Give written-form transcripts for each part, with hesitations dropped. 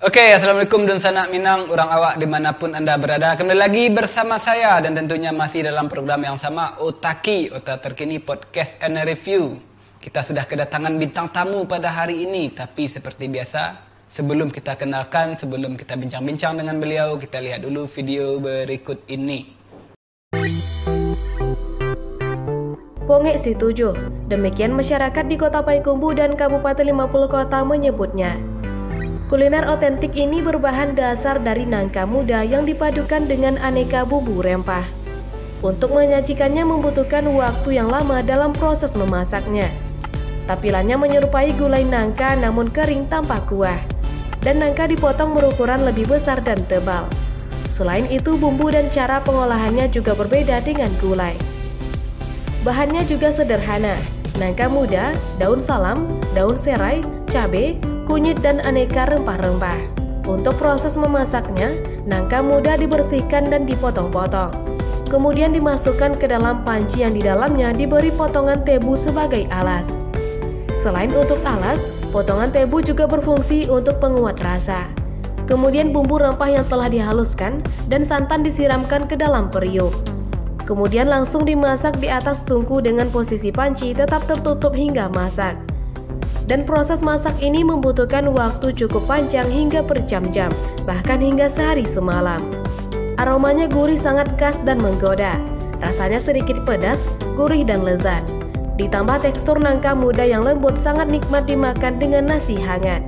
Oke, Assalamualaikum dan sanak minang orang awak dimanapun Anda berada. Kembali lagi bersama saya dan tentunya masih dalam program yang sama, Otaki, Ota Terkini Podcast and Review. Kita sudah kedatangan bintang tamu pada hari ini, tapi seperti biasa, sebelum kita kenalkan, sebelum kita bincang-bincang dengan beliau, kita lihat dulu video berikut ini. Ponge si tujuh, demikian masyarakat di Kota Payakumbuh dan Kabupaten 50 Kota menyebutnya. Kuliner otentik ini berbahan dasar dari nangka muda yang dipadukan dengan aneka bumbu rempah. Untuk menyajikannya membutuhkan waktu yang lama dalam proses memasaknya. Tampilannya menyerupai gulai nangka namun kering tanpa kuah. Dan nangka dipotong berukuran lebih besar dan tebal. Selain itu, bumbu dan cara pengolahannya juga berbeda dengan gulai. Bahannya juga sederhana, nangka muda, daun salam, daun serai, cabai, kunyit, dan aneka rempah-rempah. Untuk proses memasaknya, nangka muda dibersihkan dan dipotong-potong. Kemudian dimasukkan ke dalam panci yang di dalamnya diberi potongan tebu sebagai alas. Selain untuk alas, potongan tebu juga berfungsi untuk penguat rasa. Kemudian bumbu rempah yang telah dihaluskan dan santan disiramkan ke dalam periuk. Kemudian langsung dimasak di atas tungku dengan posisi panci tetap tertutup hingga masak. Dan proses masak ini membutuhkan waktu cukup panjang hingga berjam-jam, bahkan hingga sehari semalam. Aromanya gurih sangat khas dan menggoda. Rasanya sedikit pedas, gurih dan lezat. Ditambah tekstur nangka muda yang lembut sangat nikmat dimakan dengan nasi hangat.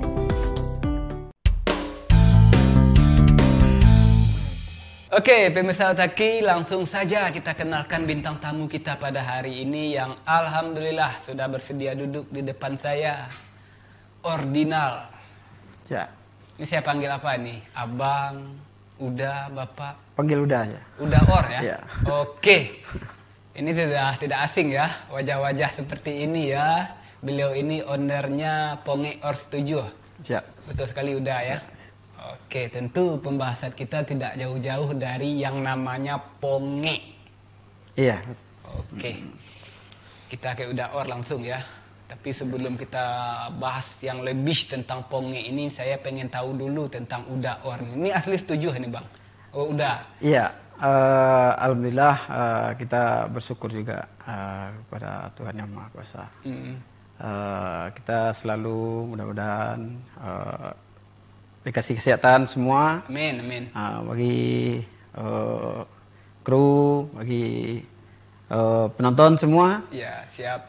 Oke, pemirsa Otaki, langsung saja kita kenalkan bintang tamu kita pada hari ini yang alhamdulillah sudah bersedia duduk di depan saya. Ordinal. Ya. Ini saya panggil apa nih? Abang, Uda, Bapak? Panggil Uda aja. Uda Or ya? Ya. Oke. Ini tidak asing ya, wajah-wajah seperti ini ya. Beliau ini ownernya Ponge Or Setuju. Ya. Betul sekali Uda ya? Oke, tentu pembahasan kita tidak jauh-jauh dari yang namanya ponge. Iya. Oke, kita ke Uda Or langsung ya. Tapi sebelum kita bahas yang lebih tentang ponge ini, saya pengen tahu dulu tentang Uda Or. Ini asli setuju nih Bang? Oh udah? Iya, alhamdulillah kita bersyukur juga kepada Tuhan Yang Maha Kuasa. Kita selalu mudah-mudahan dikasih kesehatan semua. Amin, amin. Bagi kru, bagi penonton semua. Ya, siap.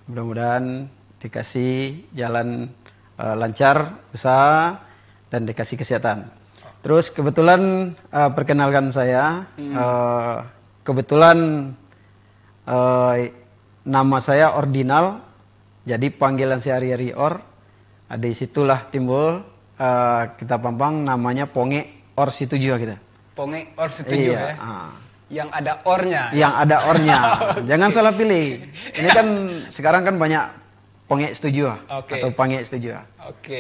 Mudah-mudahan dikasih jalan lancar, usaha, dan dikasih kesehatan. Terus kebetulan perkenalkan saya, kebetulan nama saya Ordinal, jadi panggilan sehari-hari Or. Di situlah timbul kita pampang namanya Ponge Or Situju kita. Ponge Or Setuju iya, ya. Yang ada ornya. Yang ada ornya. Jangan salah pilih. Ini kan sekarang kan banyak Ponge Setuju atau Pange Setuju. Oke.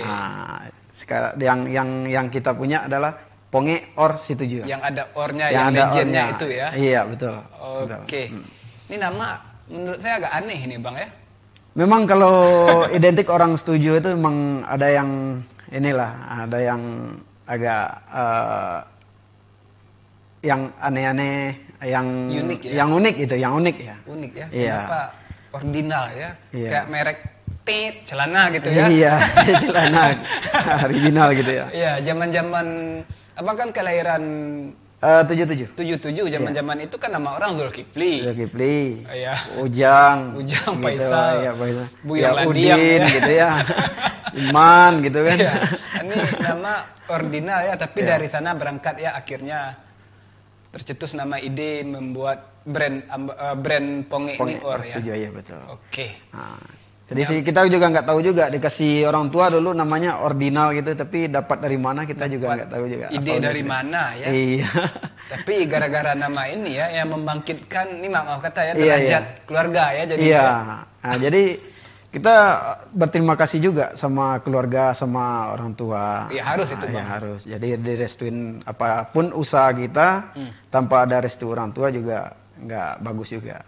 Sekarang yang kita punya adalah Ponge Or Situju. Yang ada ornya, yang legendnya itu ya. Iya, betul. Oke. Ini nama menurut saya agak aneh ini Bang ya. Memang kalau identik orang Setuju itu memang ada yang inilah, ada yang agak yang aneh-aneh, yang unik ya. Yang unik itu, yang unik ya. Unik ya. Iya. Kenapa Ordinal ya? Iya. Kayak merek celana gitu ya. Iya, celana original gitu ya. Iya, zaman-zaman Abang kan kelahiran 77. 77, zaman-zaman itu kan nama orang Zulkifli. Zulkifli. Iya. Ujang, Ujang, gitu, Faisal. ya, Faisal. Buyang ya, Landiang Udin ya. gitu ya. Iman gitu kan. Iya. Ini nama Ordinal ya, tapi Iya. dari sana berangkat ya akhirnya tercetus nama ide membuat brand Ponge ini Or ya. Setuju ya, betul. Oke. Jadi sih kita juga nggak tahu juga, dikasih orang tua dulu namanya Ordinal gitu, tapi dapat dari mana kita juga nggak tahu juga. Ide dari mana ya? Iya. Tapi gara-gara nama ini ya yang membangkitkan, ini maaf kata ya, Iya, derajat keluarga ya jadi. Iya. Ya. Nah, jadi kita berterima kasih juga sama keluarga, sama orang tua. Iya, harus itu, Bang. Ya harus. Jadi direstuin apapun usaha kita, tanpa ada restu orang tua juga nggak bagus juga.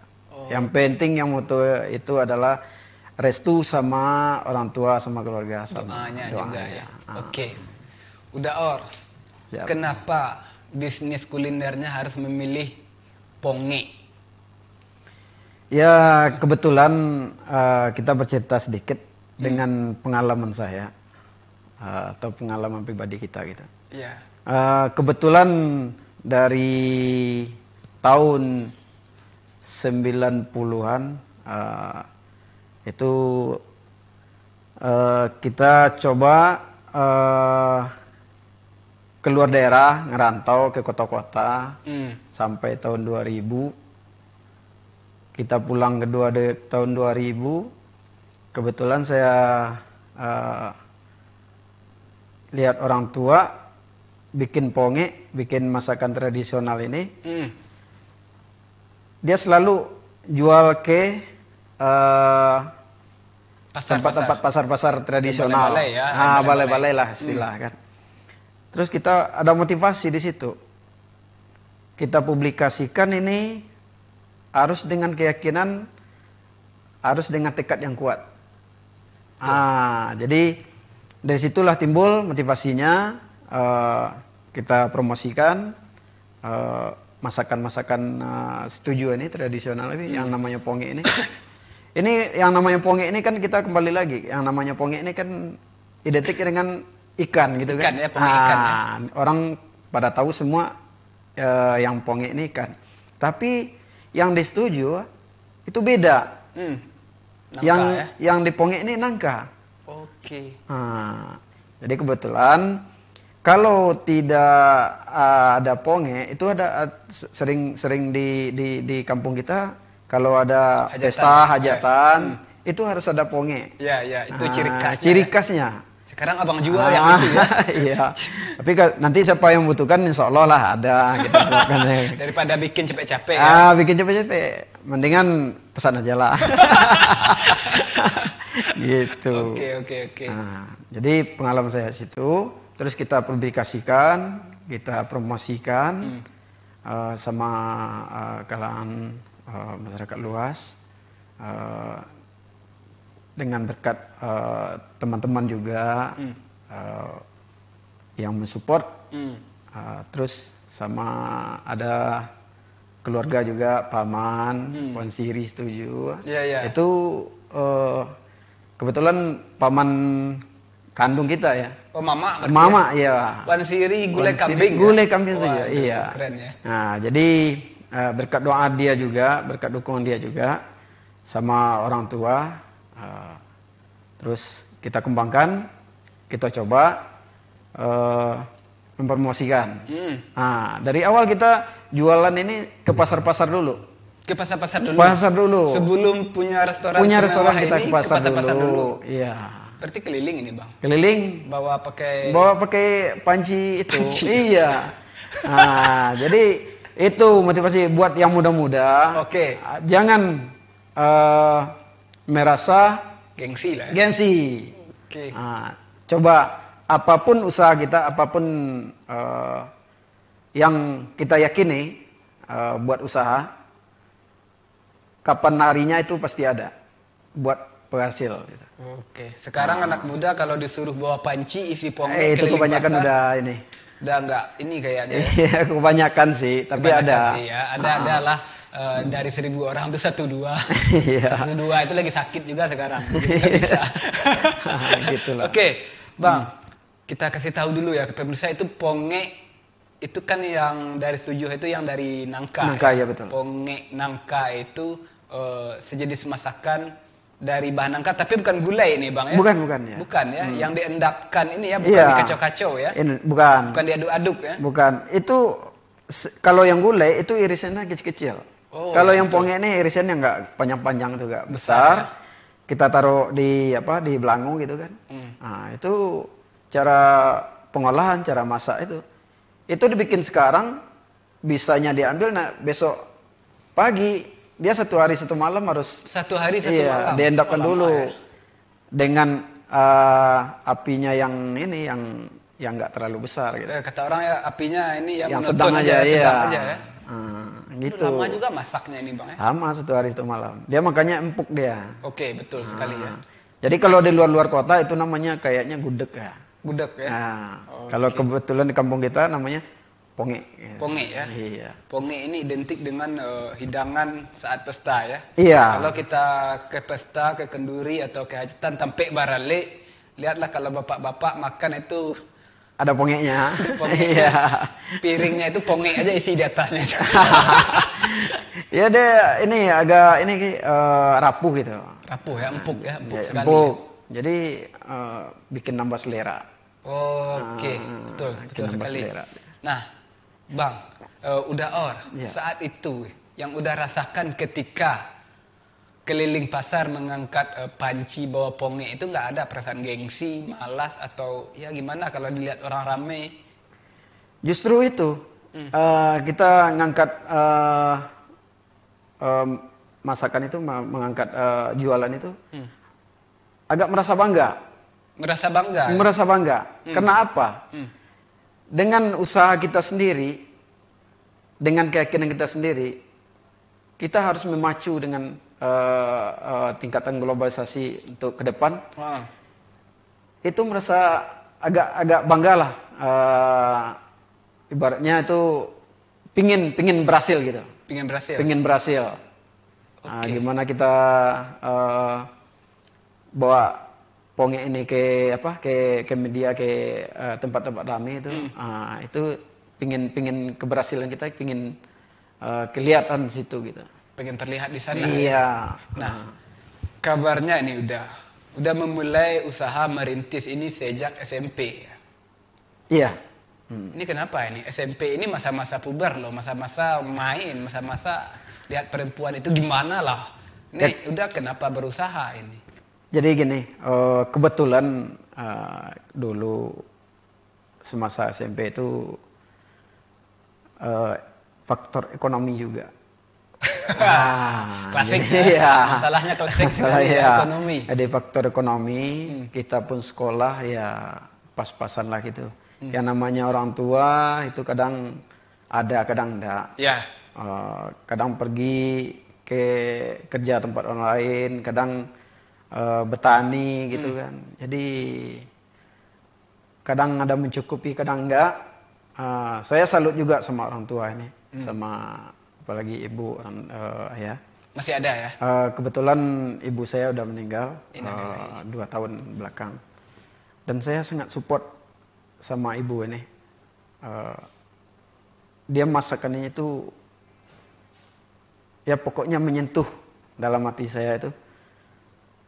Yang penting yang mutu itu adalah restu sama orang tua sama keluarga sama Doanya doa, juga ya. Ah. Oke. Udah Or. Siap. Kenapa bisnis kulinernya harus memilih ponge? Ya kebetulan kita bercerita sedikit dengan pengalaman saya atau pengalaman pribadi kita gitu. Iya. Kebetulan dari tahun 90-an itu kita coba keluar daerah, ngerantau ke kota-kota sampai tahun 2000. Kita pulang kedua tahun 2000. Kebetulan saya lihat orang tua bikin ponge, bikin masakan tradisional ini. Dia selalu jual ke tempat-tempat pasar-pasar tradisional. Balai-balai ya, Balai-balai lah istilah kan. Terus kita ada motivasi di situ. Kita publikasikan ini harus dengan keyakinan, harus dengan tekad yang kuat. Jadi dari situlah timbul motivasinya. Kita promosikan masakan-masakan setuju ini tradisional ini yang namanya ponge ini. Ini yang namanya ponge ini kan kita kembali lagi, yang namanya ponge ini kan identik dengan ikan gitu Ikan kan. ya, ponge ikan ya. Orang pada tahu semua yang ponge ini ikan. Tapi yang disetuju itu beda. Nangka, Yang di ponge ini nangka. Oke. Jadi kebetulan kalau tidak ada ponge itu ada sering di kampung kita kalau ada Hajatan, pesta hajatan itu harus ada ponge. Ya, itu ciri khasnya. Ciri ya. khasnya. Sekarang abang jual yang itu ya. Iya. Tapi nanti siapa yang membutuhkan insya Allah lah ada gitu kan. Daripada bikin capek-capek ya. Bikin capek-capek. Mendingan pesan aja lah. Gitu. Oke. Jadi pengalaman saya situ, terus kita publikasikan, kita promosikan sama kalangan masyarakat luas, dengan berkat teman-teman juga yang mensupport, terus sama ada keluarga juga, paman, Wan Siri setuju. Iya. Itu kebetulan paman kandung kita ya. Oh, mama. Mama ya. Wan Siri gulai Wan Siri kambing. gulai kambing saja. Waduh, Iya. Keren ya. Nah, jadi berkat doa dia juga, berkat dukungan dia juga sama orang tua, terus kita kembangkan, kita coba mempromosikan. Nah, dari awal kita jualan ini ke pasar-pasar dulu. Ke pasar-pasar dulu. Pasar dulu. Sebelum punya restoran. Punya restoran semewah kita ini, ke pasar pasar-pasar dulu. Iya. Berarti keliling ini bang. Keliling. Bawa pakai Panci itu. Iya. Nah, jadi itu motivasi buat yang muda-muda. Oke. Jangan merasa Gengsi lah. Ya. gengsi. Oke. Coba apapun usaha kita, apapun yang kita yakini buat usaha, kapan harinya itu pasti ada buat penghasil. Gitu. Oke. Sekarang anak muda kalau disuruh bawa panci isi ponge Itu keliling kebanyakan pasar, udah ini. udah enggak ini kayaknya. Ya. Iya, kebanyakan sih, tapi Kebanyakan ada. sih, ya. Ada adalah dari 1.000 orang itu 1-2. Iya. 1-2 itu lagi sakit juga sekarang. Jadi nggak bisa. Gitulah. Oke, Bang. Kita kasih tahu dulu ya ke pemirsa itu ponge itu kan yang dari 7 itu yang dari nangka. Nangka ya betul. Ponge nangka itu sejenis masakan dari bahan nangka tapi bukan gulai ini Bang ya. Bukan ya. Bukan ya, yang diendapkan ini ya, bukan Iya. dikacau-kacau ya. Bukan. Bukan diaduk-aduk ya. Bukan. Itu kalau yang gulai itu irisannya kecil-kecil. Oh, kalau ya, yang ponge ini irisannya nggak panjang-panjang tuh, nggak besar. Kita taruh di di belangu gitu kan. Nah, itu cara pengolahan, cara masak itu. Itu dibikin sekarang, bisanya diambil besok pagi. Dia 1 hari 1 malam harus 1 hari 1 malam. diendapkan Oh, lama dulu ya. dengan apinya yang ini yang nggak terlalu besar gitu. Kata orang ya apinya ini Yang menonton sedang aja, iya. sedang aja ya. Itu Gitu. lama juga masaknya ini Bang ya. Lama 1 hari 1 malam. Dia makanya empuk dia. Oke, betul sekali ya. Jadi kalau di luar-luar kota itu namanya kayaknya gudeg ya. Gudeg ya. Nah, kalau kebetulan di kampung kita namanya ponge. Ponge ya. Iya. Ponge ini identik dengan hidangan saat pesta ya. Iya. Kalau kita ke pesta, ke kenduri atau ke hajatan tampek barale, lihatlah kalau bapak-bapak makan itu Ada pongenya. ponge. Iya. Piringnya itu ponge aja isi di atasnya. Ya dia ini agak rapuh gitu. Rapuh ya, empuk ya, empuk Ya, sekali. empuk. Jadi bikin nambah selera. Oke, betul, bikin betul nambah sekali. selera. Nah, Bang, udah Iya. saat itu yang udah rasakan ketika keliling pasar mengangkat panci bawa ponge itu nggak ada perasaan gengsi, malas atau ya gimana kalau dilihat orang rame? Justru itu kita ngangkat masakan itu mengangkat jualan itu agak merasa bangga. Merasa bangga. Ya? Merasa bangga. Karena apa? Dengan usaha kita sendiri, dengan keyakinan kita sendiri, kita harus memacu dengan tingkatan globalisasi untuk ke depan. Wah. Itu merasa agak bangga lah. Ibaratnya itu pingin berhasil gitu. Pengen berhasil. Pingin berhasil. Gimana kita bawa ponge ini ke media, ke tempat-tempat ramai itu. Itu pingin keberhasilan kita, pingin kelihatan di situ gitu. Pengen terlihat di sana. Iya. Nah, kabarnya ini udah memulai usaha merintis ini sejak SMP. Iya. Ini kenapa ini? SMP ini masa-masa puber loh, masa-masa main, masa-masa lihat perempuan itu gimana lah. Ini udah kenapa berusaha ini? Jadi gini, kebetulan dulu semasa SMP itu faktor ekonomi juga. Klasik jadi, ya. Masalahnya klasik sekali ya, ekonomi. Jadi faktor ekonomi, kita pun sekolah ya pas-pasan lah gitu. Yang namanya orang tua itu kadang ada, kadang enggak. Ya. Kadang pergi ke kerja tempat orang lain, kadang bertani gitu kan. Jadi kadang ada mencukupi, kadang enggak. Saya salut juga sama orang tua ini, sama apalagi ibu, ayah. Masih ada ya? Kebetulan ibu saya udah meninggal 2 tahun belakang. Dan saya sangat support sama ibu ini. Dia masakannya itu ya pokoknya menyentuh dalam hati saya itu.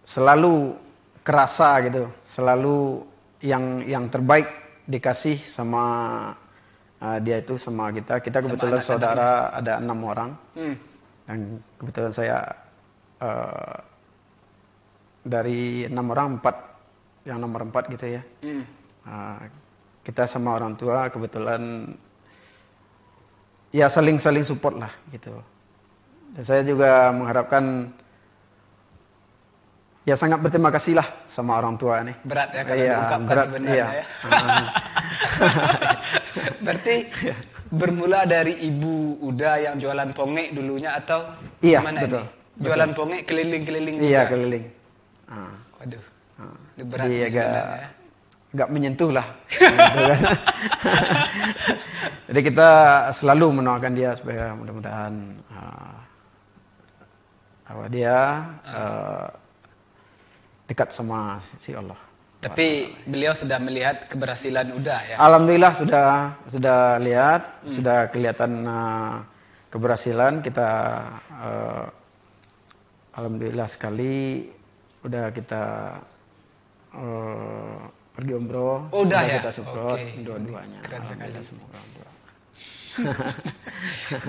Selalu kerasa gitu, selalu yang terbaik dikasih sama dia itu, sama kita. Kita kebetulan saudara ada 6 orang. Dan kebetulan saya dari 6 orang 4 yang nomor 4 gitu ya. Kita sama orang tua kebetulan ya saling support lah gitu. Dan saya juga mengharapkan ya sangat berterima kasih lah sama orang tua nih. Berat ya kalau Iya, diungkapkan berat, sebenarnya iya. ya. Berarti bermula dari ibu udah yang jualan ponge dulunya atau Iya, gimana betul, ini? Jualan ponge keliling-keliling Iya, juga? keliling. Waduh. Itu berat Jadi nih agak sebenarnya. agak menyentuh lah. Gitu kan. Jadi kita selalu mendoakan dia supaya mudah-mudahan dia dekat sama si Allah. Tapi beliau sudah melihat keberhasilan udah ya. Alhamdulillah sudah lihat, sudah kelihatan keberhasilan kita. Alhamdulillah sekali udah kita pergi umroh. Oh, udah ya? Kita support Oke. dua-duanya. Keren sekali. Alhamdulillah semua orang tua.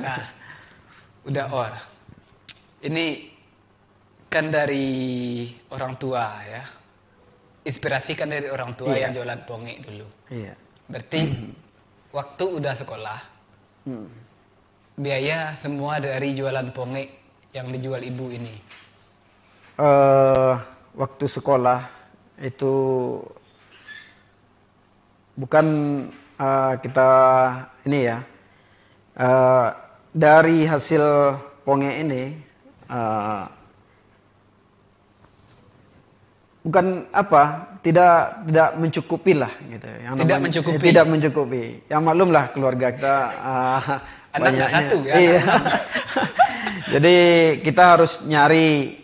Nah, udah ini kan dari orang tua ya. Inspirasi kan dari orang tua Iya. yang jualan ponge dulu. Iya. Berarti waktu udah sekolah, biaya semua dari jualan ponge yang dijual ibu ini. Waktu sekolah itu bukan kita ini ya dari hasil Ponge ini bukan tidak mencukupi lah gitu. Tidak mencukupi. Yang maklum lah keluarga kita anak satu ya. Iya. Jadi kita harus nyari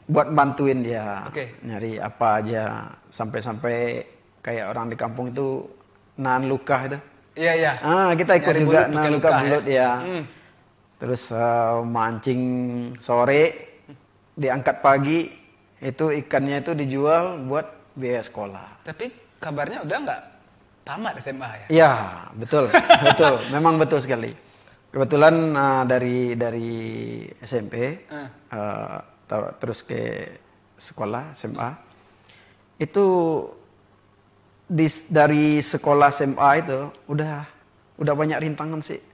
buat bantuin dia. Nyari apa aja sampai kayak orang di kampung itu nahan luka itu. Iya. Kita ikut nyari juga bulut, nahan luka belut ya. Terus mancing sore, diangkat pagi. Itu ikannya itu dijual buat biaya sekolah. Tapi kabarnya udah nggak tamat SMA ya? Iya, betul. Memang betul sekali. Kebetulan dari SMP terus ke sekolah SMA. Itu dari sekolah SMA itu udah banyak rintangan sih.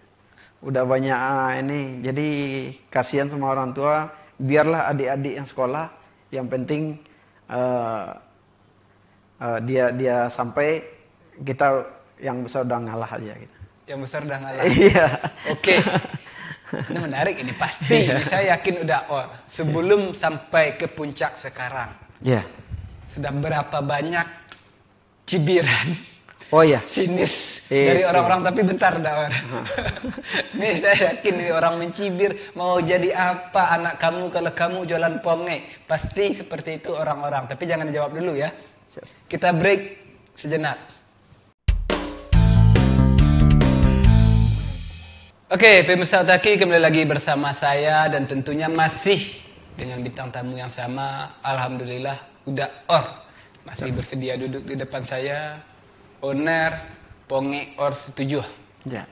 Udah banyak ini. Jadi kasihan sama orang tua, biarlah adik-adik yang sekolah. Yang penting dia sampai, kita yang besar udah ngalah aja gitu. Yang besar udah ngalah. Iya. Oke. Ini menarik ini pasti. Ini saya yakin udah sebelum sampai ke puncak sekarang. Iya. Sudah berapa banyak cibiran? Oh iya. Sinis dari orang-orang, tapi bentar dah. Nih saya yakin nih orang mencibir, mau jadi apa anak kamu kalau kamu jualan ponge. Pasti seperti itu orang-orang. Tapi jangan dijawab dulu ya. Kita break sejenak. Oke, pemirsa Otaki, kembali lagi bersama saya dan tentunya masih dengan bintang tamu yang sama. Alhamdulillah udah masih bersedia duduk di depan saya. Owner Ponge Or Situjuh. Ya.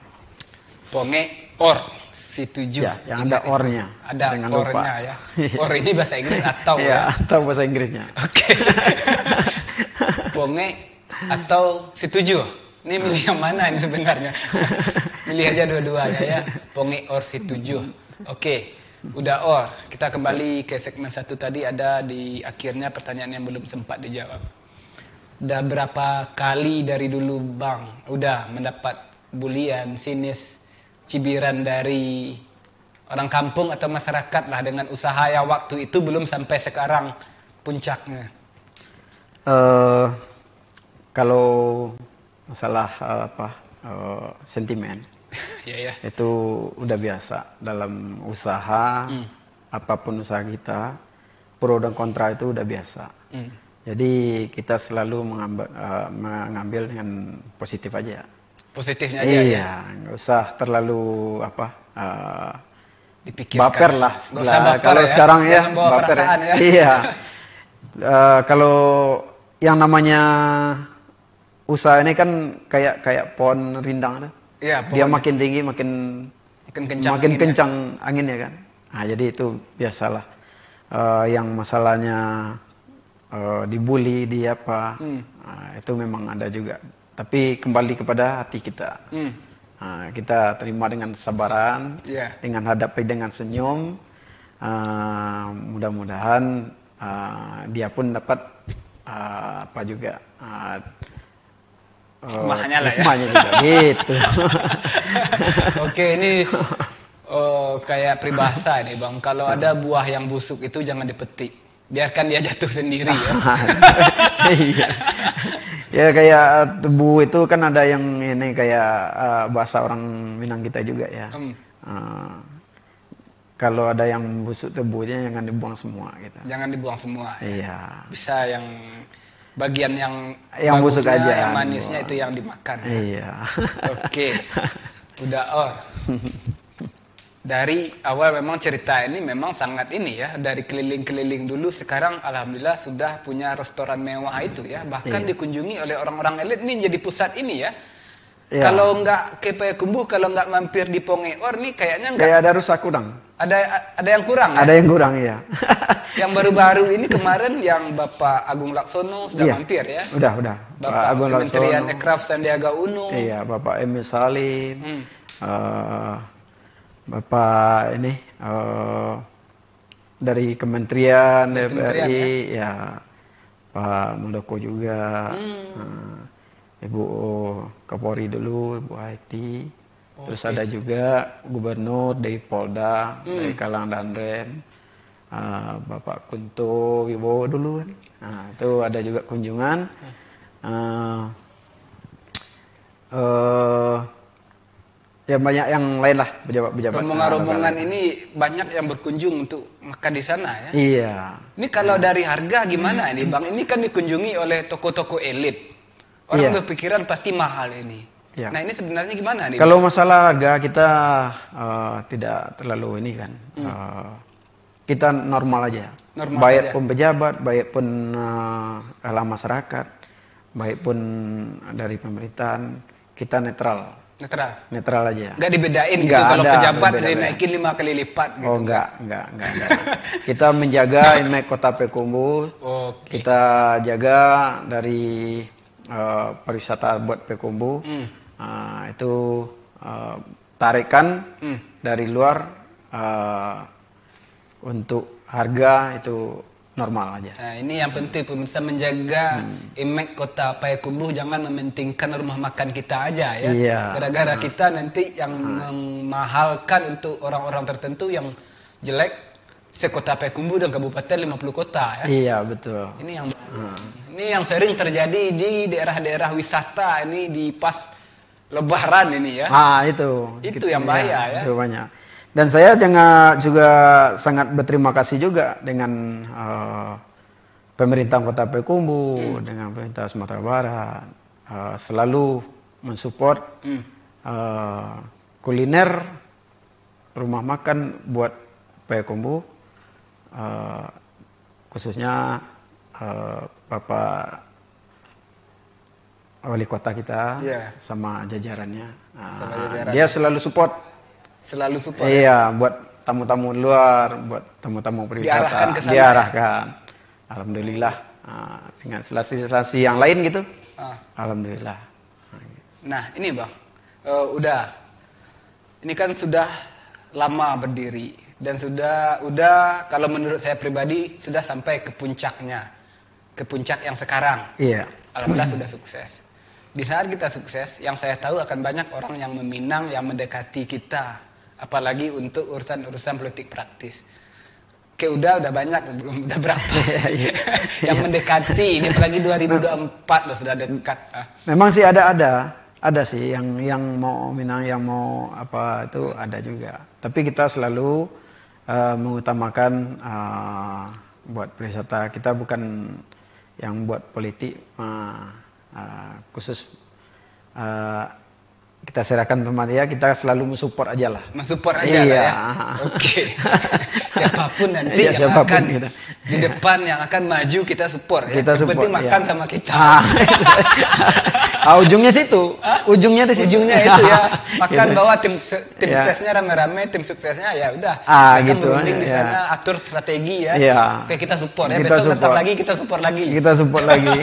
Ponge Or Situjuh. Ya, yang ada ornya. Ada ornya ya. Or ini bahasa Inggris atau ya? Atau bahasa Inggrisnya. Oke. Ponge atau Situjuh. Ini milih yang mana ini sebenarnya? Milih aja dua-duanya ya. Ponge Or Situjuh. Oke. Udah Kita kembali ke segmen 1 tadi, ada di akhirnya pertanyaan yang belum sempat dijawab. Udah berapa kali dari dulu Bang udah mendapat bulian, sinis, cibiran dari orang kampung atau masyarakat lah dengan usaha yang waktu itu belum sampai sekarang puncaknya? Kalau masalah sentimen itu udah biasa dalam usaha. Apapun usaha kita, pro dan kontra itu udah biasa. Jadi kita selalu mengambil dengan positif aja. Positifnya aja. Iya, nggak usah terlalu dipikirkan. Baper lah. Nggak usah baper kalau ya. sekarang ya, bawa baper perasaan ya. Iya. Kalau yang namanya usaha ini kan kayak pohon rindang tuh. Iya, dia makin tinggi makin kencang anginnya kan. Nah, jadi itu biasalah. Yang masalahnya dibully di apa, itu memang ada juga. Tapi kembali kepada hati kita. Kita terima dengan kesabaran, dengan hadapi dengan senyum. Mudah-mudahan dia pun dapat hikmahnya lah ya. Hikmahnya juga gitu. Oke, ini kayak peribahasa nih Bang. Kalau ada buah yang busuk itu jangan dipetik. Biarkan dia jatuh sendiri ya. Iya. Ya kayak tebu itu kan ada yang ini kayak bahasa orang Minang kita juga ya. Kalau ada yang busuk tebunya jangan dibuang semua gitu. Jangan dibuang semua. Iya. Bisa yang bagian yang busuk aja, yang manisnya itu yang dimakan. Iya. Oke. Udah dari awal memang cerita ini memang sangat ini ya, dari keliling-keliling dulu, sekarang alhamdulillah sudah punya restoran mewah itu ya, bahkan dikunjungi oleh orang-orang elit nih, jadi pusat ini ya. Kalau nggak ke Payakumbuh, kalau nggak mampir di Ponge Or nih kayaknya nggak. Kayak ada rusak kurang. Ada yang kurang. Ada yang kurang ya. Yang baru-baru ini kemarin yang Bapak Agung Laksono sudah mampir ya. Udah. Bapak Agung Kementerian Ekraf Sandiaga Uno. Iya, Bapak Emil Salim. Bapak ini dari Kementerian DPRI ya, Pak Muldoko juga, Ibu Kapolri dulu, Ibu Haiti. Terus ada juga gubernur dari Polda, dari Kalang Danrem, Bapak Kunto Wibowo dulu kan. Nah, itu ada juga kunjungan. Ya banyak yang lain lah, pejabat-pejabat. Rombongan-rombongan ini banyak yang berkunjung untuk makan di sana ya. Iya. Ini kalau dari harga gimana ini Bang? Ini kan dikunjungi oleh toko-toko elit. Orang berpikiran pasti mahal ini. Iya. Nah ini sebenarnya gimana nih? Kalau masalah harga kita tidak terlalu ini kan. Kita normal aja. Normal baik aja. pun pejabat, baik pun masyarakat, baik pun dari pemerintahan, kita netral. Netral aja. Nggak dibedain gitu Nggak kalau ada pejabat beda-beda. dinaikin 5 kali lipat gitu. Oh enggak. Kita menjaga image Kota Payakumbuh. Oke. Kita jaga dari pariwisata buat Payakumbuh. Itu tarikan dari luar untuk harga itu normal aja. Nah ini yang penting pemirsa, menjaga image Kota Payakumbuh, jangan mementingkan rumah makan kita aja ya. Iya. Gara-gara kita nanti yang memahalkan untuk orang-orang tertentu yang jelek sekota Payakumbuh dan kabupaten 50 kota ya. Iya betul. Ini yang sering terjadi di daerah-daerah wisata ini di pas Lebaran ini ya. Itu yang bahaya ya. Itu banyak. Dan saya juga sangat berterima kasih juga dengan pemerintah Kota Payakumbuh, dengan pemerintah Sumatera Barat, selalu mensupport kuliner rumah makan buat Payakumbuh, khususnya Bapak Wali Kota kita sama jajarannya. Dia selalu support. Iya, buat tamu-tamu luar, buat tamu-tamu perwisata diarahkan. Alhamdulillah. Dengan selasi-selasi yang lain gitu. Alhamdulillah. Nah, ini Bang. Ini kan sudah lama berdiri dan sudah kalau menurut saya pribadi sudah sampai ke puncaknya. Ke puncak yang sekarang. Iya. Alhamdulillah sudah sukses. Di saat kita sukses, yang saya tahu akan banyak orang yang meminang, yang mendekati kita. Apalagi untuk urusan-urusan politik praktis. Udah banyak, udah berapa yang mendekati ini, apalagi 2024 sudah dekat. Memang sih ada sih yang mau minang, yang mau apa itu ada juga. Tapi kita selalu mengutamakan buat pariwisata, kita bukan yang buat politik, khusus kita serahkan sama dia, kita selalu mensupport aja lah. Mensupport aja lah ya. Oke. Siapapun nanti yang akan di depan yang akan maju kita support ya. Yang penting makan sama kita. Ujungnya situ. Ujungnya di situ. Ujungnya itu ya. Makan bawa tim suksesnya rame-rame, tim suksesnya ya udah. Gitu. Berunding di sana, atur strategi ya. Oke, kita support ya. Besok datang lagi kita support lagi. Kita support lagi.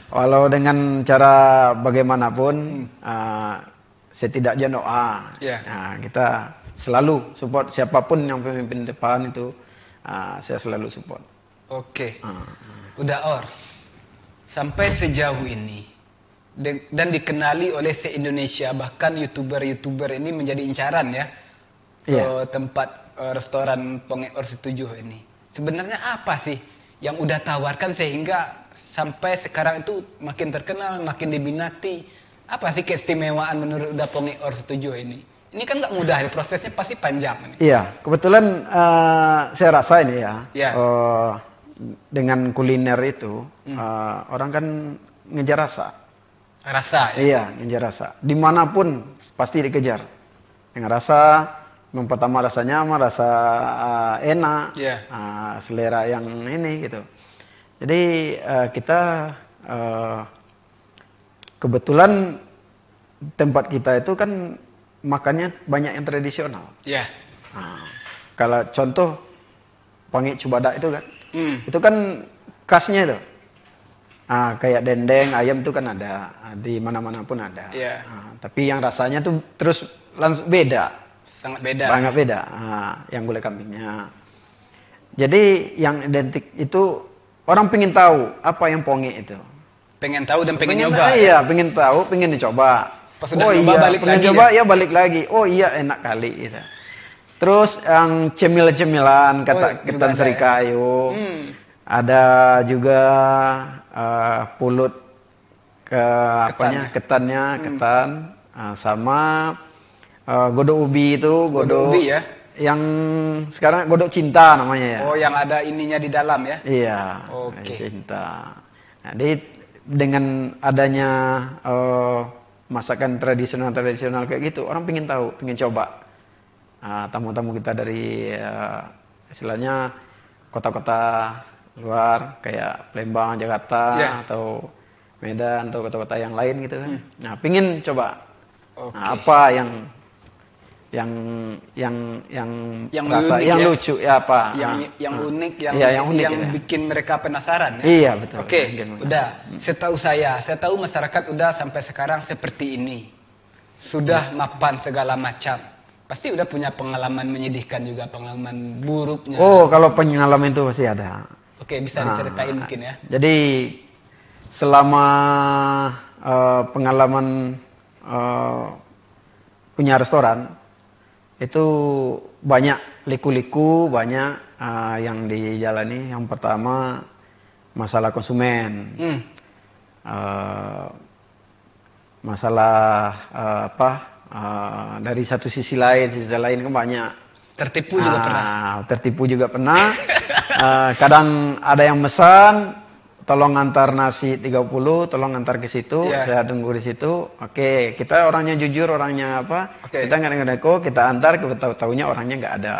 Walau dengan cara bagaimanapun, setidaknya doa. Nah, kita selalu support siapapun yang pemimpin depan itu, saya selalu support. Oke. Udah sampai sejauh ini dan dikenali oleh se-Indonesia, bahkan youtuber ini menjadi incaran ya ke tempat restoran Pongek Or 7 ini. Sebenarnya apa sih yang udah tawarkan sehingga sampai sekarang itu makin terkenal, makin diminati? Apa sih keistimewaan menurut udah Pongek Or 7 ini? Ini kan nggak mudah, prosesnya pasti panjang. Ini. Iya, kebetulan saya rasa ini dengan kuliner itu orang kan ngejar rasa. Rasa ya? Iya, ngejar rasa. Dimanapun pasti dikejar. Dengan rasa, yang pertama rasanya rasa enak, selera yang ini gitu. Jadi kita kebetulan tempat kita itu kan makannya banyak yang tradisional. Kalau contoh Pangik Cubadak itu kan, itu kan khasnya itu. Kayak dendeng, ayam itu kan ada di mana-mana pun ada. Tapi yang rasanya tuh terus langsung beda. Sangat beda. Sangat beda. Yang gulai kambingnya. Jadi yang identik itu orang pengen tahu apa yang Pongek itu. Pengen tahu dan pengen nyoba. Iya, pengen tahu, pengen dicoba. Pas sudah nyoba balik pengen lagi coba ya balik lagi. Oh iya enak kali gitu. Terus yang cemil-cemilan kata juga ketan ada serikayu. Ada juga pulut ketannya ketan. Sama godok ubi itu, Godok ubi ya. yang sekarang godok cinta namanya ya. Oh, yang ada ininya di dalam ya. Iya. Oke. Cinta. Nah, dengan adanya masakan tradisional kayak gitu, orang pengen tahu, pengen coba. Tamu-tamu kita dari istilahnya kota-kota luar kayak Palembang, Jakarta atau Medan atau kota-kota yang lain gitu kan. Nah, pengen coba. Nah, apa yang rasa unik yang ya? lucu ya apa? Yang unik, yang unik yang gitu. bikin mereka penasaran ya. Iya betul. Oke, udah. Setahu saya tahu masyarakat udah sampai sekarang seperti ini. Sudah mapan segala macam. Pasti udah punya pengalaman menyedihkan juga, pengalaman buruknya. Oh, kalau pengalaman itu pasti ada. Oke, bisa diceritain mungkin ya. Jadi selama pengalaman punya restoran itu banyak liku-liku, banyak yang dijalani. Yang pertama masalah konsumen, masalah dari satu sisi lain kan banyak. Tertipu juga pernah. Tertipu juga pernah. Kadang ada yang pesan, tolong antar nasi 30, tolong antar ke situ, saya tunggu di situ. Oke, kita orangnya jujur, orangnya apa? Kita nggak neko, kita antar, kita tahu-tahunya orangnya nggak ada.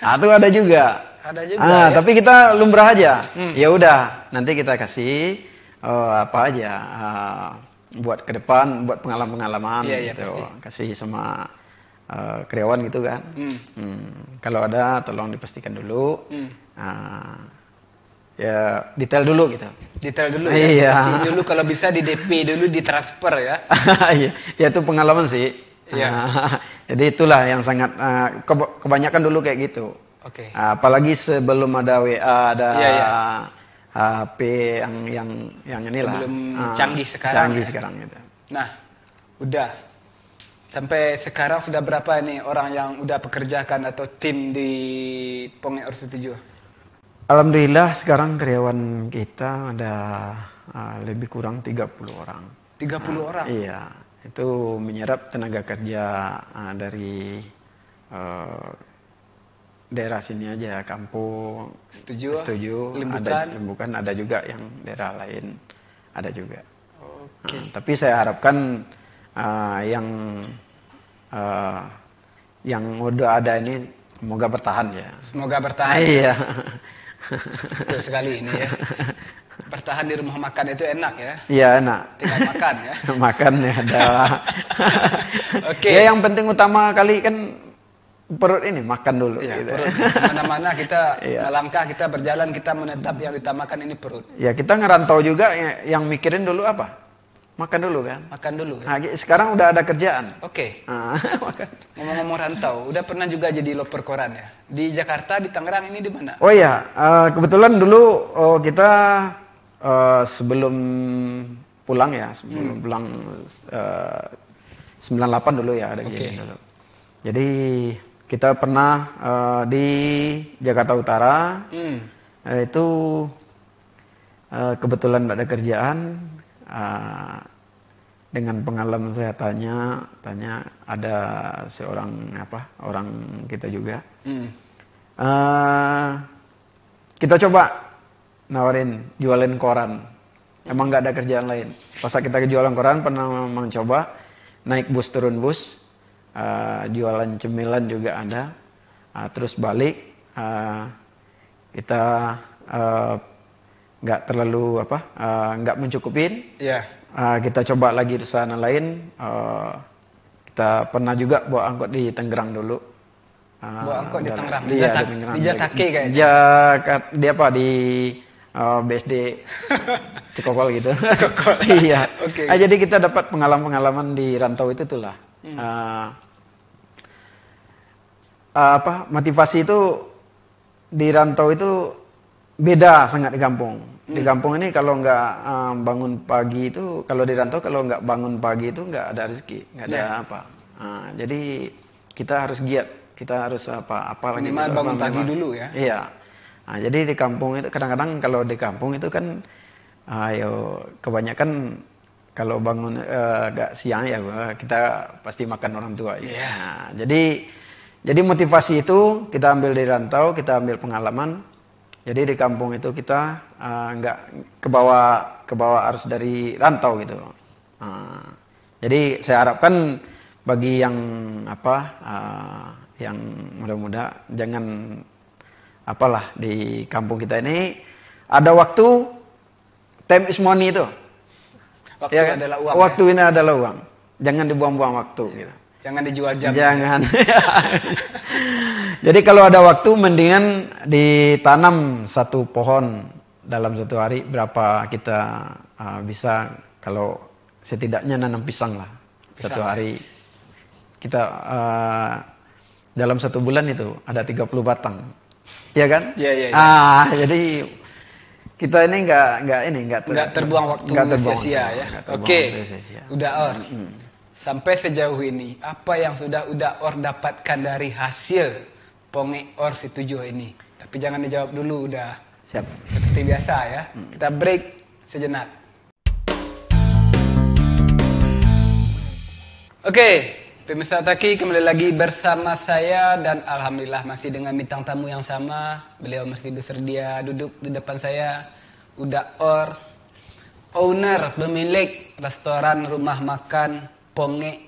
Nah, itu ada juga. Ada juga. Ya? Tapi kita lumrah aja. Ya udah, nanti kita kasih apa aja buat ke depan, buat pengalaman-pengalaman gitu. Kasih sama karyawan gitu kan. Kalau ada, tolong dipastikan dulu. Ya detail dulu gitu. Detail dulu ya. Iya. Dulu kalau bisa di DP dulu, ditransfer ya. Iya, ya itu pengalaman sih. Iya. Jadi itulah yang sangat kebanyakan dulu kayak gitu. Oke. Apalagi sebelum ada WA, ada HP yang inilah. Sebelum canggih sekarang. Canggih sekarang gitu. Nah, udah. Sampai sekarang sudah berapa nih orang yang udah pekerjakan atau tim di Ponge Or 7? Alhamdulillah sekarang karyawan kita ada lebih kurang 30 orang. 30 orang? Iya, itu menyerap tenaga kerja dari daerah sini aja, kampung. Setuju. Limbukan. Ada Limbukan, ada juga yang daerah lain, ada juga. Tapi saya harapkan yang udah ada ini semoga bertahan ya. Semoga bertahan. Iya. Betul sekali ini ya. Bertahan di rumah makan itu enak ya. Iya enak. Tinggal makan ya. Makan ya ada. Oke. Ya yang penting utama kali kan perut ini makan dulu. Ya, gitu. perut. Mana-mana kita melangkah, kita berjalan, kita menetap, yang utamakan ini perut. Ya kita ngerantau juga yang mikirin dulu apa? Makan dulu kan. Makan dulu. Ya? Nah, sekarang udah ada kerjaan. Oke. Makan. Ngomong-ngomong rantau, udah pernah juga jadi loper koran ya? Di Jakarta, di Tangerang, ini di mana? Oh iya, kebetulan dulu kita sebelum pulang ya, sebelum pulang 98 dulu ya ada gini dulu. Jadi kita pernah di Jakarta Utara, itu kebetulan ada kerjaan. Dengan pengalaman saya tanya ada seorang orang kita juga. Kita coba nawarin jualan koran. Emang nggak ada kerjaan lain. Pas kita jualan koran pernah mencoba naik bus turun bus, jualan cemilan juga ada. Terus balik kita nggak terlalu nggak mencukupin. Kita coba lagi di sana lain. Kita pernah juga bawa angkot di Tangerang dulu. Bawa angkot di Tangerang. Di Jatake kayaknya. Di BSD Cikokol gitu. Cikokol. Iya. Okay. Jadi kita dapat pengalaman-pengalaman di rantau itu tuh lah. Motivasi itu di rantau itu beda sangat di kampung. Di kampung ini kalau nggak bangun pagi itu, kalau di rantau kalau nggak bangun pagi itu nggak ada rezeki, nggak ada apa. Jadi kita harus giat, kita harus apa lagi. Minimal bangun pagi dulu ya. Iya. Nah, jadi di kampung itu kadang-kadang kalau di kampung itu kan, kebanyakan kalau bangun agak siang ya kita pasti makan orang tua. Ya. Yeah. Nah, jadi motivasi itu kita ambil dari rantau, kita ambil pengalaman. Jadi di kampung itu kita nggak ke bawah arus dari rantau gitu. Jadi saya harapkan bagi yang yang muda-muda jangan apalah di kampung kita ini ada waktu, time is money itu. Waktu Ya, adalah uang. waktu ini adalah uang. Jangan dibuang-buang waktu gitu. Jangan dijual jam. Jangan. Jadi kalau ada waktu mendingan ditanam satu pohon dalam satu hari, berapa kita bisa, kalau setidaknya nanam pisang lah. Satu hari kita dalam satu bulan itu ada 30 batang. Iya kan? Iya. Jadi kita ini nggak terbuang waktu sia-sia ya. Oke. Udah Or. Sampai sejauh ini apa yang sudah Or dapatkan dari hasil Ponge Or Situjoh ini? Tapi jangan dijawab dulu, udah. Siap. Seperti biasa ya. Kita break sejenak. Oke, pemirsa Otaki kembali lagi bersama saya dan alhamdulillah masih dengan bintang tamu yang sama. Beliau masih bersedia duduk di depan saya. Udah Or, owner, pemilik restoran rumah makan Ponge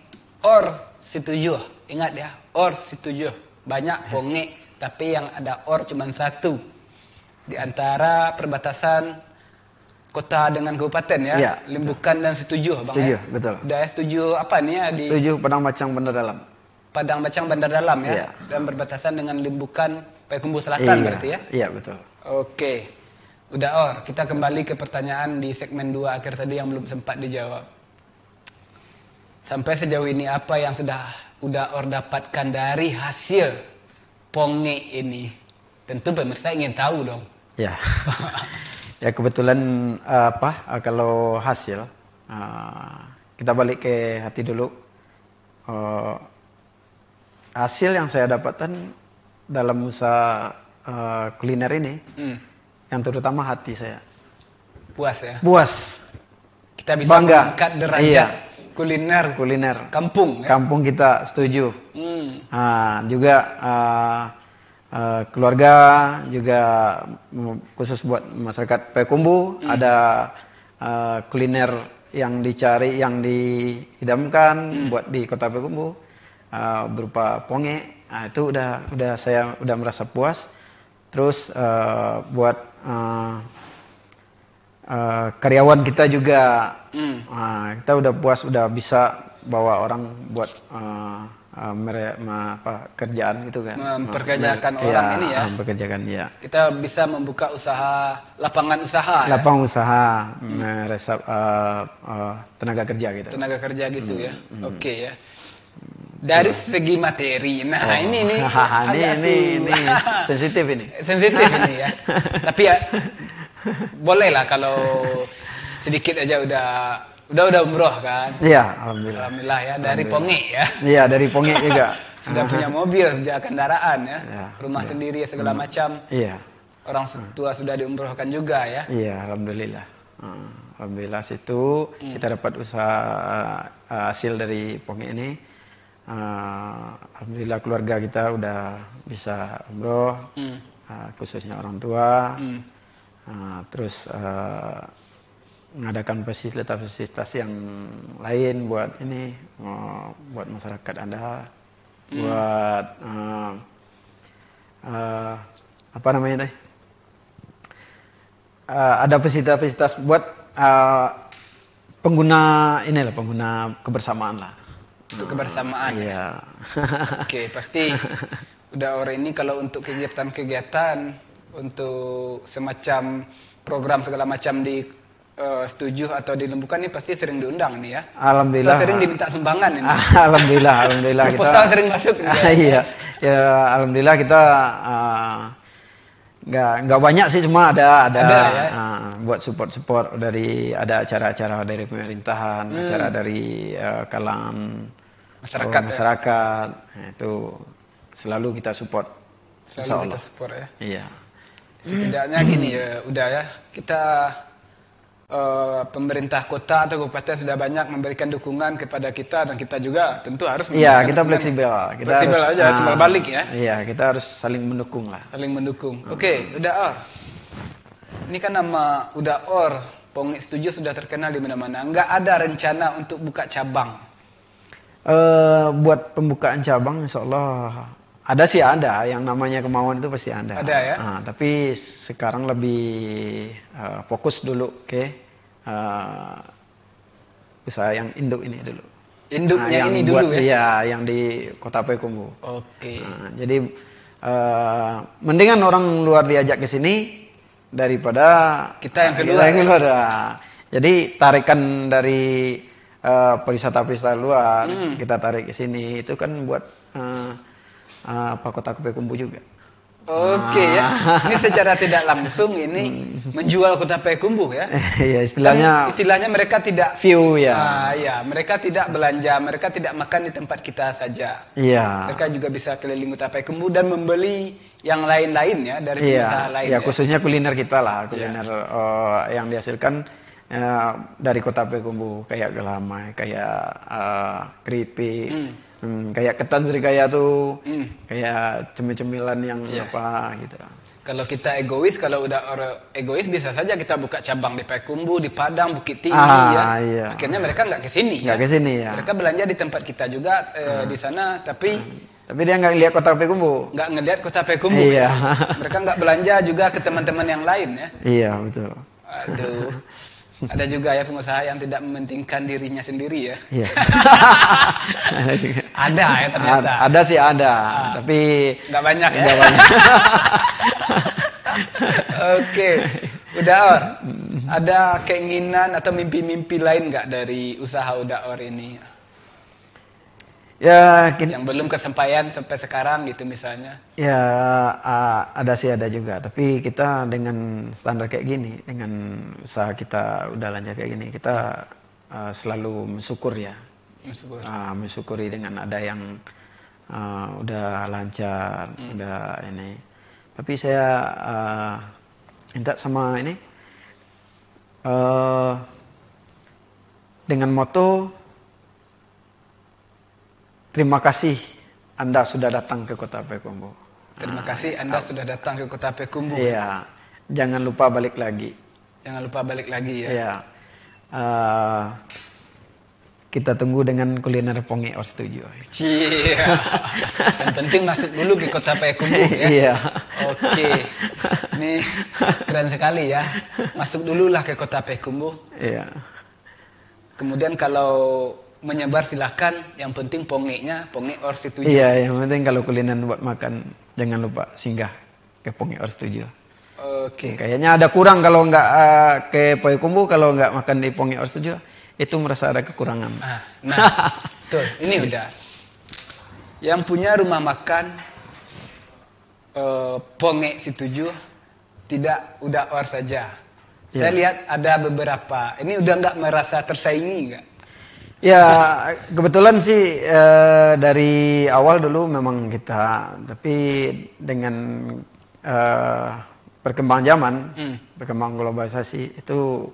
Or Situjoh. Ingat ya, Or Situjoh. Banyak Ponge, tapi yang ada Or cuma satu. Di antara perbatasan kota dengan kabupaten ya. Iya, Limbukan dan Situjoh, Bang. Setuju, ya? betul. Udah setuju apa nih ya? Setuju Padang Bacang Bandar Dalam. Padang Bacang Bandar Dalam ya. Iya. Dan berbatasan dengan Limbukan Payakumbuh Selatan berarti ya. Iya, betul. Oke. Udah Or, kita kembali ke pertanyaan di segmen 2 akhir tadi yang belum sempat dijawab. Sampai sejauh ini apa yang sudah Or dapatkan dari hasil Ponge ini? Tentu pemirsa ingin tahu dong. Ya. Ya kebetulan kalau hasil kita balik ke hati dulu. Hasil yang saya dapatkan dalam usaha kuliner ini, yang terutama hati saya. Puas ya? Puas. Kita bisa Bangga. mengangkat derajat Iya. kuliner kampung ya? Kampung kita setuju. Juga keluarga, juga khusus buat masyarakat Payakumbuh ada kuliner yang dicari, yang dihidamkan buat di kota Payakumbuh berupa Ponge. Itu saya udah merasa puas. Terus buat karyawan kita juga kita udah puas, udah bisa bawa orang buat kerjaan gitu kan. Memperkerjakan orang ini ya. Mempekerjakan ya. Kita bisa membuka usaha, lapangan usaha. Lapangan usaha, meresap tenaga kerja gitu. Tenaga kerja gitu ya. Oke ya. Dari segi materi, ini sensitif ini. Sensitif ini ya. Tapi ya boleh lah kalau sedikit aja udah umroh kan. Iya, alhamdulillah. Alhamdulillah ya, dari Ponge ya. Iya, dari Ponge juga. Sudah punya mobil, punya kendaraan ya. Ya, rumah sendiri segala macam. Iya. Orang tua sudah diumrohkan juga ya. Iya, alhamdulillah. Alhamdulillah situ kita dapat usaha hasil dari Ponge ini. Alhamdulillah keluarga kita udah bisa umroh, khususnya orang tua. Terus mengadakan fasilitas-fasilitas yang lain buat ini, buat masyarakat Anda, buat apa namanya teh? Ada fasilitas-fasilitas buat pengguna kebersamaan lah. Untuk kebersamaan. Iya. Oke, pasti udah orang ini kalau untuk kegiatan-kegiatan, untuk semacam program segala macam di Setuju atau di Lembukan ini pasti sering diundang nih ya. Alhamdulillah. Atau sering diminta sumbangan ini. Alhamdulillah proposal kita sering masuk nih. Iya. Ya alhamdulillah kita nggak banyak sih, cuma ada ya? Buat support dari ada acara-acara dari pemerintahan, acara dari kalangan masyarakat. Nah, itu selalu kita support. Selalu kita support ya. Iya. Setidaknya gini ya, udah ya, kita pemerintah kota atau kabupaten sudah banyak memberikan dukungan kepada kita, dan kita juga tentu harus Iya, kita fleksibel. Kita fleksibel harus, aja, timbal balik ya. Iya, kita harus saling mendukung lah. Saling mendukung. Oke, Udaor. Ini kan nama Udaor, Ponge Setuju sudah terkenal di mana-mana. Nggak ada rencana untuk buka cabang? Buat pembukaan cabang, insya Allah ada, yang namanya kemauan itu pasti ada. Ada ya. Tapi sekarang lebih fokus dulu ke usaha yang induk ini dulu. Induknya ini buat, dulu ya. Iya, yang di Kota Payakumbuh. Oke. Jadi mendingan orang luar diajak ke sini daripada kita yang keluar. Jadi tarikan dari pariwisata luar kita tarik ke sini, itu kan buat Kota Payakumbuh juga. Oke ya. Ini secara tidak langsung ini menjual Kota Payakumbuh ya. Iya, istilahnya mereka tidak view ya. Ya, mereka tidak belanja, mereka tidak makan di tempat kita saja. Iya. Mereka juga bisa keliling Kota Payakumbuh dan membeli yang lain-lain ya dari pengusaha lain. Iya, khususnya kuliner kita lah, kuliner yang dihasilkan dari Kota Payakumbuh, kayak gelamai, kayak keripik. Kayak ketan serikaya tuh, kayak cemil-cemilan yang apa gitu. Kalau kita egois, kalau udah orang egois bisa saja kita buka cabang di Payakumbuh, di Padang, Bukit Tinggi ya. Iya. Akhirnya mereka nggak kesini. Nggak kesini ya. Mereka belanja di tempat kita juga di sana, tapi dia nggak lihat Kota Payakumbuh. Nggak ngelihat Kota Payakumbuh. Iya. Ya. Mereka nggak belanja juga ke teman-teman yang lain ya. Iya, betul. Aduh. Ada juga ya pengusaha yang tidak mementingkan dirinya sendiri ya. Iya. Ada ya ternyata. Ada sih ada, tapi nggak banyak ya. Nggak banyak. Oke, Udaor. Ada keinginan atau mimpi-mimpi lain nggak dari usaha Udaor ini? Ya, yang belum kesampaian sampai sekarang gitu misalnya. Ya, ada juga. Tapi kita dengan standar kayak gini, dengan usaha kita udah lancar kayak gini, kita selalu mensyukur ya. Mensyukuri dengan ada yang udah lancar, udah ini. Tapi saya minta sama ini dengan moto, terima kasih Anda sudah datang ke Kota Payakumbuh. Terima kasih Anda sudah datang ke Kota Payakumbuh. Iya, jangan lupa balik lagi. Jangan lupa balik lagi ya. Iya. Kita tunggu dengan kuliner Ponge Or Setuju. Iya. Yang penting masuk dulu ke Kota Payakumbuh ya. Iya. Oke. Ini keren sekali ya. Masuk dululah ke Kota Payakumbuh. Iya. Kemudian kalau menyebar silakan, yang penting Ponge-nya Ponge Or Setuju. Iya, yang penting kalau kuliner buat makan jangan lupa singgah ke Ponge Or Setuju. Oke. Kayaknya ada kurang kalau nggak ke Payakumbuh, kalau nggak makan di Ponge Or Setuju, itu merasa ada kekurangan. Nah, betul. Ini udah. Yang punya rumah makan Ponge Setuju tidak Udaor saja. Saya lihat ada beberapa. Ini udah nggak merasa tersaingi nggak? Ya, kebetulan sih dari awal dulu memang kita, tapi dengan perkembangan zaman, perkembangan globalisasi itu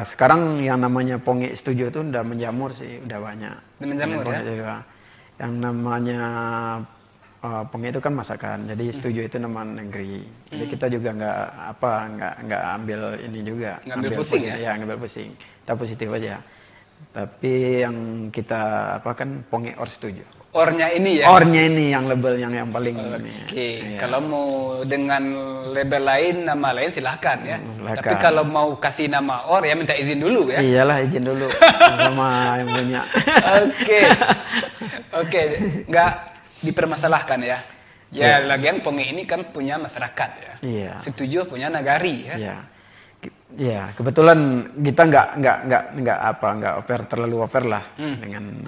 sekarang yang namanya Ponge Setuju itu udah menjamur sih, udah banyak. Udah menjamur ya? Juga. Yang namanya Ponge itu kan masakan, jadi Setuju itu nama negeri. Jadi kita juga nggak ambil ini juga. Nggak ambil pusing ya? Ya, ngambil pusing. Kita positif aja. Tapi yang kita kan Ponge Or Setuju. Ornya ini ya? Ornya ini yang label yang paling ini. Oke, Ya. Kalau mau dengan label lain, nama lain silahkan ya. Silahkan. Tapi kalau mau kasih nama Or ya minta izin dulu ya. Iyalah, izin dulu sama yang punya. Oke, nggak dipermasalahkan ya. Ya, lagian Ponge ini kan punya masyarakat ya. Iya. Setuju punya nagari ya. Iya. Ya, kebetulan kita nggak terlalu over lah dengan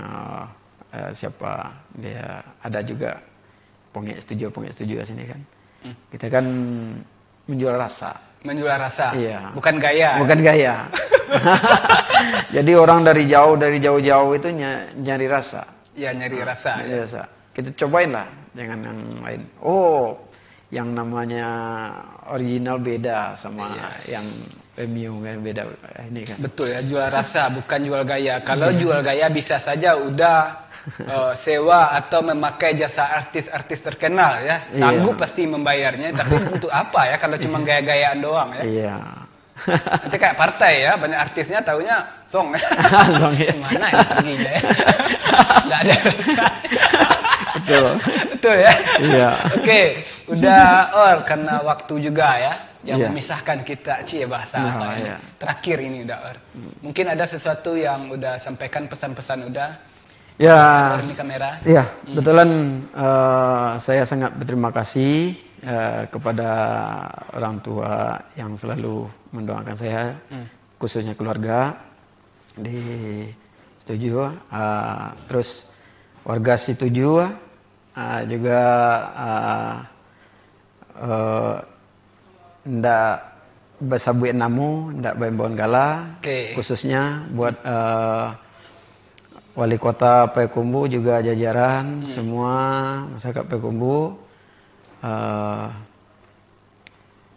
siapa dia, ada juga Ponge Setuju di sini kan. Kita kan menjual rasa. Menjual rasa. Iya. Bukan gaya. Bukan gaya. Jadi orang dari jauh-jauh itu nyari rasa. Ya, nyari rasa. Nyari rasa. Kita cobain lah, jangan yang lain. Oh, yang namanya original beda sama yang premium kan beda ini kan. Betul ya, jual rasa bukan jual gaya. Kalau jual gaya bisa saja udah sewa atau memakai jasa artis-artis terkenal ya. Sanggup pasti membayarnya, tapi untuk apa ya kalau cuma gaya-gayaan doang ya. Iya. Nanti kayak partai ya, banyak artisnya taunya song ya. Song ya. Mana ya perginya ya. Nggak ada rasa. Betul. Betul ya. Iya. Oke, udah karena waktu juga ya yang Iya. memisahkan kita bahasa Nah, apa ya. iya. Terakhir ini udah mungkin ada sesuatu yang udah sampaikan pesan-pesan udah Ya. ini kamera. Iya, kebetulan saya sangat berterima kasih kepada orang tua yang selalu mendoakan saya, khususnya keluarga di Setuju, terus warga Setuju juga ndak besabuin namu, ndak baimbawan gala, khususnya buat wali kota Payakumbuh juga jajaran semua masyarakat Payakumbuh.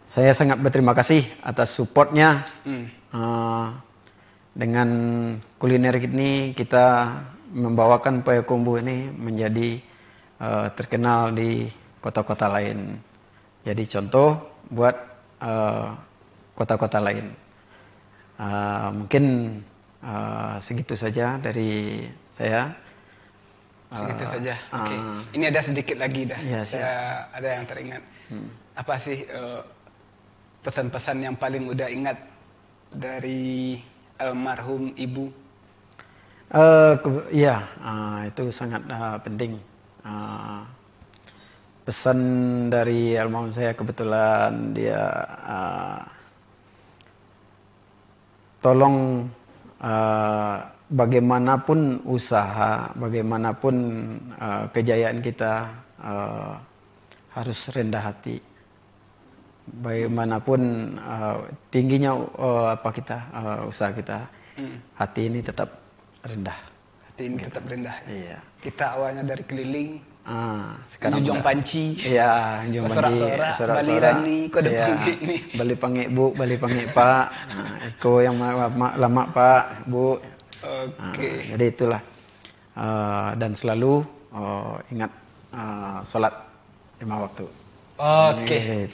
Saya sangat berterima kasih atas supportnya. Dengan kuliner ini kita membawakan Payakumbuh ini menjadi terkenal di kota-kota lain. Jadi contoh buat kota-kota lain. Mungkin segitu saja dari saya. Segitu saja. Oke. Ini ada sedikit lagi dah. Ya, saya ada yang teringat. Apa sih pesan-pesan yang paling udah ingat dari almarhum ibu? Itu sangat penting. Pesan dari almarhum saya kebetulan dia tolong bagaimanapun usaha, bagaimanapun kejayaan kita harus rendah hati. Bagaimanapun tingginya usaha kita, hati ini tetap rendah. Hati ini tetap rendah. Iya. Kita awalnya dari keliling. Sekarang Jujung panci. Iya, jujung panci. Sorak-sorak. Baliran ni, kode panci ni. Bali panggil bu, bali panggil pak. Eko yang lama pak, bu. Oke. Jadi itulah. Dan selalu ingat sholat 5 waktu. Oke.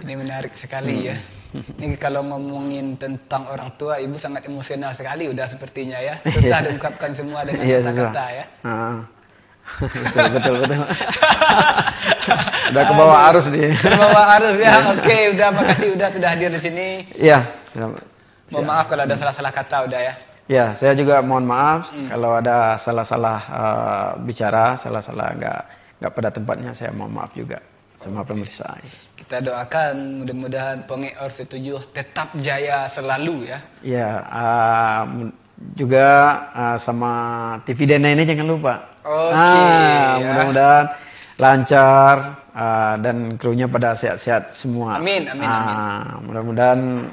Ini menarik sekali ya. Ini kalau ngomongin tentang orang tua, ibu sangat emosional sekali udah sepertinya ya. Susah diungkapkan semua dengan kata-kata ya. Betul. Udah ke bawah arus dia. Ke bawah arus ya. Oke, udah makasih udah sudah hadir di sini. Iya. Mohon maaf kalau ada salah-salah kata udah ya. Ya, saya juga mohon maaf kalau ada salah-salah bicara, salah-salah nggak pada tempatnya, saya mohon maaf juga sama pemirsa. Kita doakan mudah-mudahan Pongeor Setuju tetap jaya selalu ya. Ya, juga sama TV Dena ini jangan lupa. Oke. Mudah-mudahan lancar dan krunya pada sehat-sehat semua. Amin. Mudah-mudahan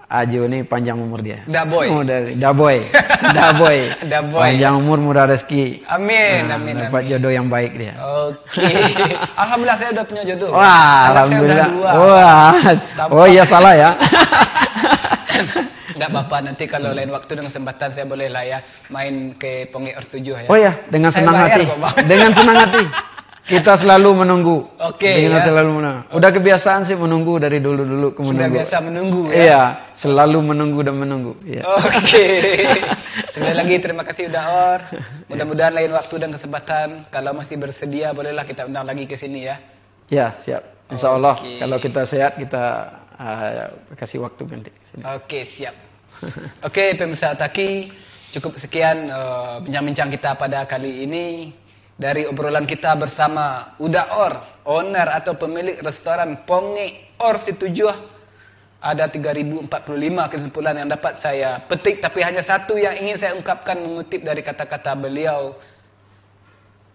Ajo ini panjang umur dia. Daboy. Daboy. Panjang umur, murah rezeki. Amin. Dapat jodoh yang baik dia. Oke. Alhamdulillah saya udah punya jodoh. Wah, alhamdulillah. Wah. Iya salah ya. Enggak apa-apa, nanti kalau lain waktu dan kesempatan saya boleh lah ya main ke Pongeor Setuju ya. Oh ya, dengan Saya senang bayar hati. kok, Bang. Dengan senang hati. Kita selalu menunggu. Oke, Dengan ya. selalu menunggu. Udah kebiasaan sih menunggu dari dulu-dulu ke Sudah menunggu. biasa menunggu ya. Iya, selalu menunggu dan menunggu. Iya. Oke. Sekali lagi terima kasih udah Or. Mudah-mudahan lain waktu dan kesempatan kalau masih bersedia bolehlah kita undang lagi ke sini ya. Ya, siap. Insya Allah Oke. kalau kita sehat kita kasih waktu nanti. Sini. Oke, siap. Oke, pemirsa Otaki, cukup sekian bincang-bincang kita pada kali ini. Dari obrolan kita bersama Uda Or, owner atau pemilik restoran Pongeor Setuju. Ada 3045 kesimpulan yang dapat saya petik, tapi hanya satu yang ingin saya ungkapkan mengutip dari kata-kata beliau,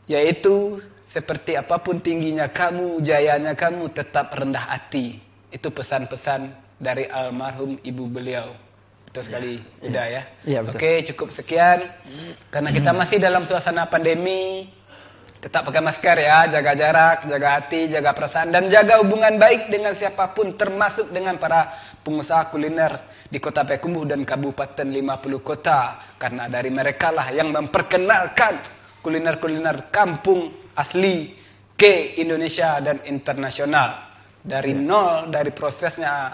yaitu seperti apapun tingginya kamu, jayanya kamu, tetap rendah hati. Itu pesan-pesan dari almarhum ibu beliau. Betul sekali, udah ya. Iya, betul. Oke, cukup sekian. Karena kita masih dalam suasana pandemi, tetap pakai masker ya, jaga jarak, jaga hati, jaga perasaan, dan jaga hubungan baik dengan siapapun, termasuk dengan para pengusaha kuliner di Kota Payakumbuh dan Kabupaten 50 Kota. Karena dari mereka lah yang memperkenalkan kuliner-kuliner kampung asli ke Indonesia dan internasional. Dari nol, dari prosesnya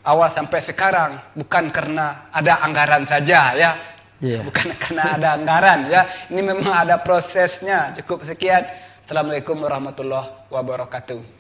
awal sampai sekarang, bukan karena ada anggaran saja ya. Bukan karena ada anggaran ya. Ini memang ada prosesnya. Cukup sekian. Assalamualaikum warahmatullahi wabarakatuh.